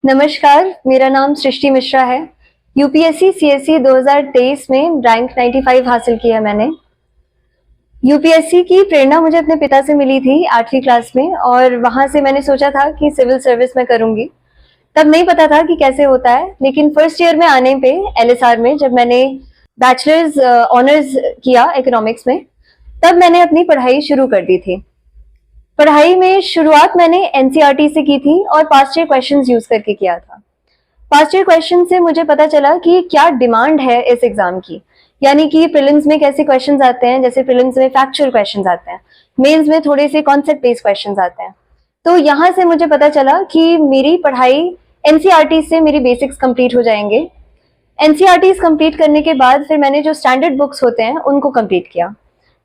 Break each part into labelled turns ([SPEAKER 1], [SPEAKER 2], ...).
[SPEAKER 1] नमस्कार, मेरा नाम सृष्टि मिश्रा है। यूपीएससी सीएसई 2023 में रैंक 95 हासिल किया है मैंने। यूपीएससी की प्रेरणा मुझे अपने पिता से मिली थी 8वीं क्लास में और वहां से मैंने सोचा था कि सिविल सर्विस में करूंगी। तब नहीं पता था कि कैसे होता है, लेकिन फर्स्ट ईयर में आने पे एलएसआर में जब मैंने बैचलर्स ऑनर्स किया इकोनॉमिक्स में, तब मैंने अपनी पढ़ाई शुरू कर दी थी। पढ़ाई में शुरुआत मैंने एनसीईआरटी से की थी और पास्ट ईयर क्वेश्चंस यूज करके किया था। पास्ट ईयर क्वेश्चन से मुझे पता चला कि क्या डिमांड है इस एग्जाम की, यानी कि प्रीलिम्स में कैसे क्वेश्चंस आते हैं। जैसे प्रीलिम्स में फैक्चुअल क्वेश्चंस आते हैं, मेंस में थोड़े से कॉन्सेप्ट बेस्ड क्वेश्चंस आते हैं। तो यहाँ से मुझे पता चला कि मेरी पढ़ाई एनसीईआरटी से मेरी बेसिक्स कंप्लीट हो जाएंगे। एनसीईआरटी कंप्लीट करने के बाद फिर मैंने जो स्टैंडर्ड बुक्स होते हैं उनको कंप्लीट किया,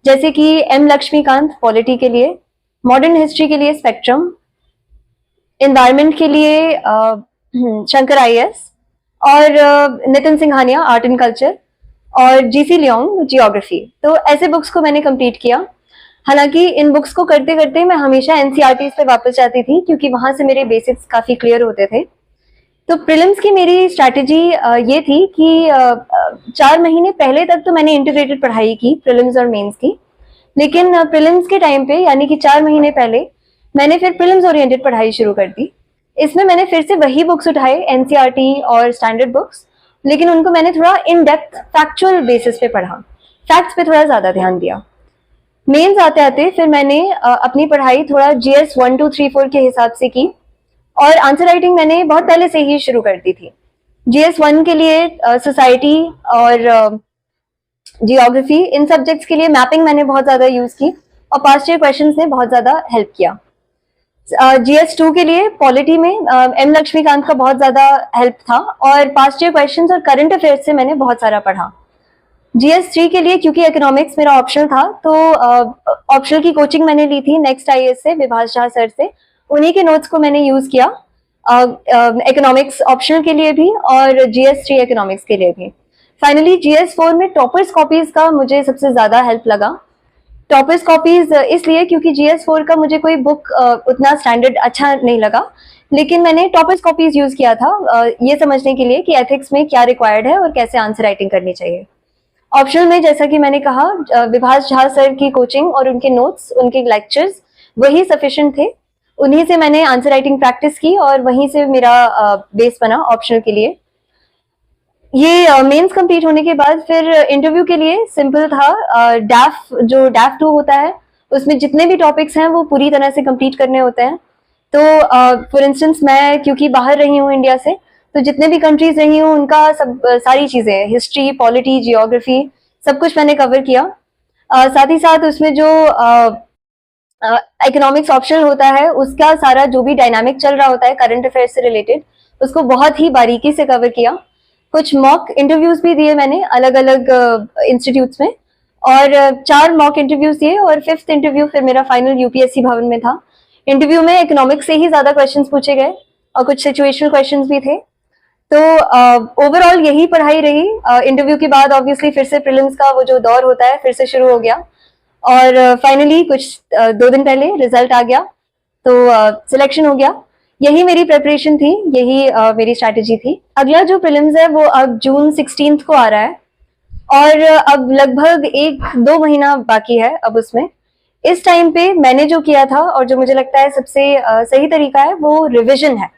[SPEAKER 1] जैसे कि एम लक्ष्मीकांत पॉलिटी के लिए, मॉडर्न हिस्ट्री के लिए स्पेक्ट्रम, एनवायरमेंट के लिए शंकर आईएएस और Nitin Singhania art and culture और जीसी लियोंग जियोग्राफी। तो ऐसे बुक्स को मैंने कंप्लीट किया। हालांकि इन बुक्स को करते करते मैं हमेशा एनसीईआरटी पे वापस जाती थी, क्योंकि वहां से मेरे बेसिक्स काफी क्लियर होते थे। तो प्रीलिम्स की मेरी स्ट्रैटेजी ये थी कि 4 महीने पहले तक तो मैंने इंटीग्रेटेड पढ़ाई की प्रीलिम्स और मेंस की, लेकिन प्रीलिम्स के टाइम पे यानी कि 4 महीने पहले मैंने फिर प्रीलिम्स ओरिएंटेड पढ़ाई शुरू कर दी। इसमें मैंने फिर से वही बुक्स उठाए, एनसीईआरटी और स्टैंडर्ड बुक्स, लेकिन उनको मैंने थोड़ा इन डेप्थ फैक्चुअल बेसिस पे पढ़ा, फैक्ट्स पे थोड़ा ज्यादा ध्यान दिया। मेंस आते आते फिर मैंने अपनी पढ़ाई थोड़ा जीएस 1 2 3 4 के हिसाब से की और आंसर राइटिंग मैंने बहुत पहले से ही शुरू कर दी थी। जीएस 1 के लिए सोसाइटी और जियोग्राफी, इन सब्जेक्ट्स के लिए मैपिंग मैंने बहुत ज्यादा यूज की और पास्ट ईयर क्वेश्चंस ने बहुत ज्यादा हेल्प किया। जीएस 2 के लिए पॉलिटी में एम लक्ष्मीकांत का बहुत ज्यादा हेल्प था और पास्ट ईयर क्वेश्चंस और करंट अफेयर्स से मैंने बहुत सारा पढ़ा। जीएस 3 के लिए क्योंकि इकोनॉमिक्स मेरा ऑप्शनल था, तो ऑप्शनल की कोचिंग मैंने ली थी नेक्स्ट आईएएस से, विभाष झा सर से। उन्हीं के नोट्स को मैंने यूज किया इकोनॉमिक्स ऑप्शनल के लिए भी और जीएस 3 इकोनॉमिक्स के लिए भी। फाइनली जीएस 4 में टॉपर्स कॉपीज का मुझे सबसे ज्यादा हेल्प लगा। टॉपर्स कॉपीज इसलिए क्योंकि जीएस 4 का मुझे कोई बुक उतना स्टैंडर्ड अच्छा नहीं लगा, लेकिन मैंने टॉपर्स कॉपीज यूज किया था ये समझने के लिए कि एथिक्स में क्या रिक्वायर्ड है और कैसे आंसर राइटिंग करनी चाहिए। ऑप्शनल में जैसा कि मैंने कहा, विभाष झा सर की कोचिंग और उनके नोट्स, उनके लेक्चर्स वही सफिशिएंट थे। उन्हीं से मैंने आंसर राइटिंग प्रैक्टिस की और वहीं से मेरा बेस बना ऑप्शनल के लिए। ये मेंस कंप्लीट होने के बाद फिर इंटरव्यू के लिए सिंपल था। डैफ 2 होता है, उसमें जितने भी टॉपिक्स हैं वो पूरी तरह से कंप्लीट करने होते हैं। तो फॉर इंस्टेंस मैं क्योंकि बाहर रही हूँ इंडिया से, तो जितने भी कंट्रीज रही हूँ उनका सब सारी चीजें, हिस्ट्री, पॉलिटी, जियोग्राफी, सब कुछ मैंने कवर किया। साथ ही साथ उसमें जो इकोनॉमिक्स ऑप्शनल होता है उसका सारा जो भी डायनामिक चल रहा होता है करंट अफेयर से रिलेटेड, उसको बहुत ही बारीकी से कवर किया। कुछ मॉक इंटरव्यूज भी दिए मैंने अलग अलग इंस्टीट्यूट्स में, और 4 मॉक इंटरव्यूज दिए और 5th इंटरव्यू फिर मेरा फाइनल यूपीएससी भवन में था। इंटरव्यू में इकोनॉमिक्स से ही ज्यादा क्वेश्चंस पूछे गए और कुछ सिचुएशनल क्वेश्चंस भी थे। तो ओवरऑल यही पढ़ाई रही। इंटरव्यू के बाद ऑब्वियसली फिर से प्रीलिम्स का वो जो दौर होता है फिर से शुरू हो गया और फाइनली कुछ 2 दिन पहले रिजल्ट आ गया, तो सिलेक्शन हो गया। यही मेरी प्रिपरेशन थी, यही मेरी स्ट्रैटेजी थी। अगला जो प्रीलिम्स है वो अब जून 16 को आ रहा है और अब लगभग 1-2 महीना बाकी है अब उसमें। इस टाइम पे मैंने जो किया था और जो मुझे लगता है सबसे सही तरीका है वो रिविजन है।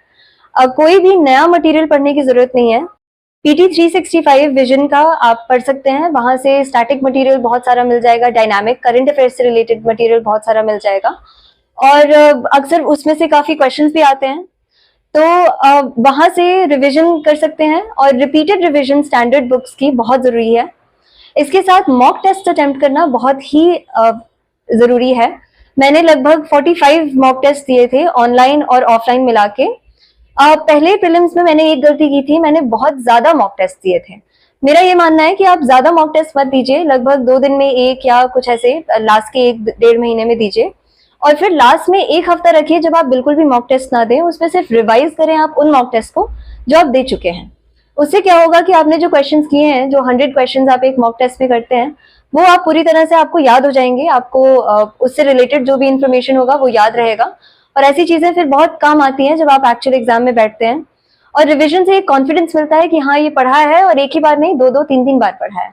[SPEAKER 1] कोई भी नया मटेरियल पढ़ने की जरूरत नहीं है। पीटी 365 विजन का आप पढ़ सकते हैं, वहां से स्टैटिक मटेरियल बहुत सारा मिल जाएगा, डायनामिक करंट अफेयर से रिलेटेड मटेरियल बहुत सारा मिल जाएगा और अक्सर उसमें से काफी क्वेश्चंस भी आते हैं, तो वहां से रिवीजन कर सकते हैं। और रिपीटेड रिवीजन स्टैंडर्ड बुक्स की बहुत जरूरी है। इसके साथ मॉक टेस्ट अटेम्प्ट करना बहुत ही जरूरी है। मैंने लगभग 45 मॉक टेस्ट दिए थे ऑनलाइन और ऑफलाइन मिला के। पहले प्रीलिम्स में मैंने एक गलती की थी, मैंने बहुत ज्यादा मॉक टेस्ट दिए थे। मेरा ये मानना है कि आप ज्यादा मॉक टेस्ट मत दीजिए, लगभग 2 दिन में एक या कुछ ऐसे लास्ट के 1-1.5 महीने में दीजिए और फिर लास्ट में 1 हफ्ता रखिए जब आप बिल्कुल भी मॉक टेस्ट ना दें, उसमें सिर्फ रिवाइज करें आप उन मॉक टेस्ट को जो आप दे चुके हैं। उससे क्या होगा कि आपने जो क्वेश्चंस किए हैं, जो 100 क्वेश्चंस आप एक मॉक टेस्ट में करते हैं, वो आप पूरी तरह से आपको याद हो जाएंगे। आपको उससे रिलेटेड जो भी इंफॉर्मेशन होगा वो याद रहेगा और ऐसी चीजें फिर बहुत काम आती हैं जब आप एक्चुअल एग्जाम में बैठते हैं। और रिविजन से एक कॉन्फिडेंस मिलता है कि हाँ ये पढ़ा है, और एक ही बार नहीं, 2-2 3-3 बार पढ़ा है।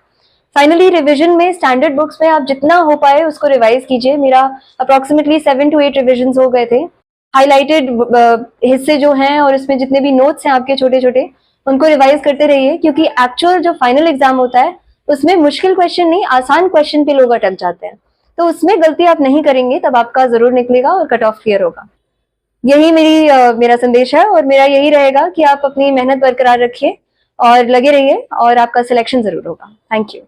[SPEAKER 1] फाइनली रिविजन में स्टैंडर्ड बुक्स में आप जितना हो पाए उसको रिवाइज कीजिए। मेरा अप्रोक्सीमेटली 7 to 8 रिविजन हो गए थे। हाईलाइटेड हिस्से जो हैं और उसमें जितने भी नोट्स हैं आपके छोटे छोटे, उनको रिवाइज करते रहिए, क्योंकि एक्चुअल जो फाइनल एग्जाम होता है उसमें मुश्किल क्वेश्चन नहीं, आसान क्वेश्चन पे लोग अटक जाते हैं। तो उसमें गलती आप नहीं करेंगे, तब आपका जरूर निकलेगा और कट ऑफ क्लियर होगा। यही मेरा संदेश है, और मेरा यही रहेगा कि आप अपनी मेहनत बरकरार रखिए और लगे रहिए, और आपका सिलेक्शन जरूर होगा। Thank you.